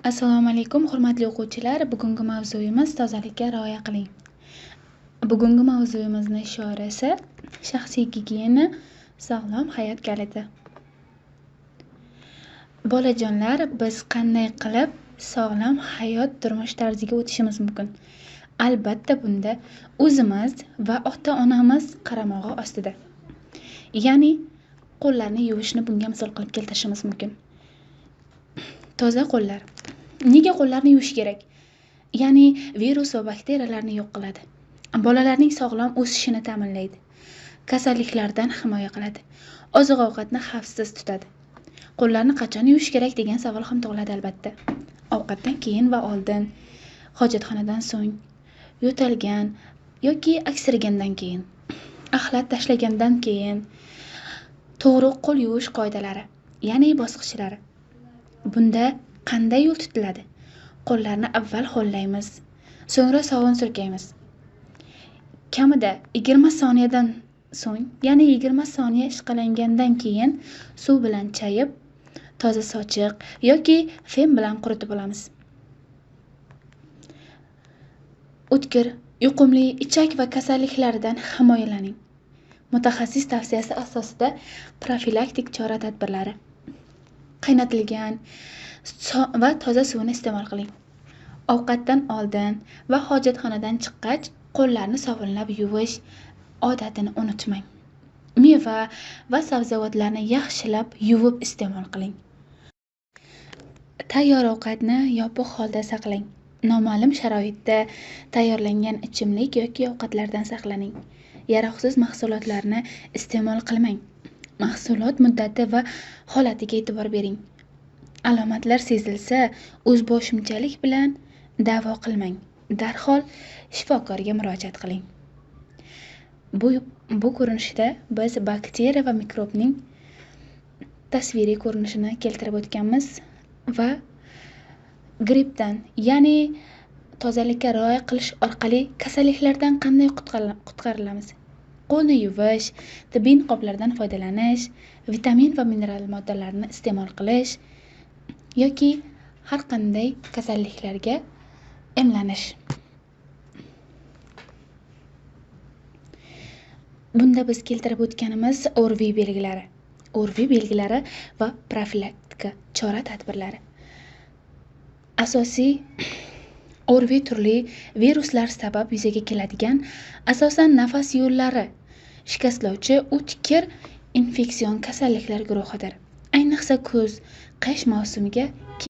Assalomu alaykum, hurmatli o'quvchilar. Bugungi mavzuyimiz tozalikka rioya qiling. Bugungi mavzuyimizning shiorasi shaxsiy gigiyena, sog'lom hayot kaliti. Bolajonlar, biz qanday qilib sog'lom hayot turmush tarziga o'tishimiz mumkin? Albatta, bunda o'zimiz va ota-onamiz qaramog'i ostida. Ya'ni qo'llarni yuvishni bunga misol qilib keltirishimiz mumkin. Toza qo'llar. Nega qo'llarni yuvish kerak? Ya'ni virus va bakteriyalarni yo'q qiladi. Bolalarning sog'lom o'sishini ta'minlaydi. Kasalliklardan himoya qiladi. Oziq-ovqatni xavfsiz tutadi. Qo'llarni qachon yuvish kerak degan savol ham tug'iladi albatta. Ovqatdan keyin va oldin, hojatxonadan so'ng, yo'talgan yoki aksirgandan keyin, axlat tashlagandan keyin. To'g'ri qo'l yuvish qoidalari, ya'ni bosqichlari. Bunda qanday yo'l tutiladi? Qo'llarni avval ho'llaymiz, so'ngra sovun surkaymiz. Kamida 20 soniyadan so'ng, ya'ni 20 soniya ishqalangandan keyin suv bilan chayib, toza sochiq yoki fen bilan quritib olamiz. O'tkir, yuqumli ichak va kasalliklardan himoyalaning. Mutaxassis tavsiyasi asosida profilaktik chora-tadbirlari. Qaynatilgan va toza suvni iste'mol qiling. Ovqatdan oldin va hojatxonadan chiqqach qo'llarni sovunlab yuvish odatini unutmang. Meva va sabzavotlarni yaxshilab yuvib iste'mol qiling. Tayyor ovqatni yopiq holda saqlang. Noma'lum sharoitda tayyorlangan ichimlik yoki ovqatlardan saqlaning. Yaroqsiz mahsulotlarni iste'mol qilmang. Mahsulot muddati va holatiga e'tibor bering. Alomatlar sezilsa, o'zboshimchalik bilan da'vo qilmang. Darhol shifokorga murojaat qiling. Bu ko'rinishda biz bakteriya va mikrobning tasviriy ko'rinishini keltirib o'tganmiz va grippdan, ya'ni tozalikka rioya qilish orqali kasalliklardan qanday qutqarilamiz? Qo'lni yuvish, tibbiy niqoblardan foydalanish, vitamin va mineral moddalarni iste'mol qilish yoki har qanday kasalliklarga emlanish. Bunda biz keltirib o'tganimiz ORVI belgilari. ORVI belgilari va profilaktika chora-tadbirlari. Asosiy ORVI turli viruslar sabab yuzaga keladigan, asosan nafas yo'llari shikastlovchi o'tkir infeksion kasalliklar guruhidir. Ayniqsa kuz, qish mavsumiga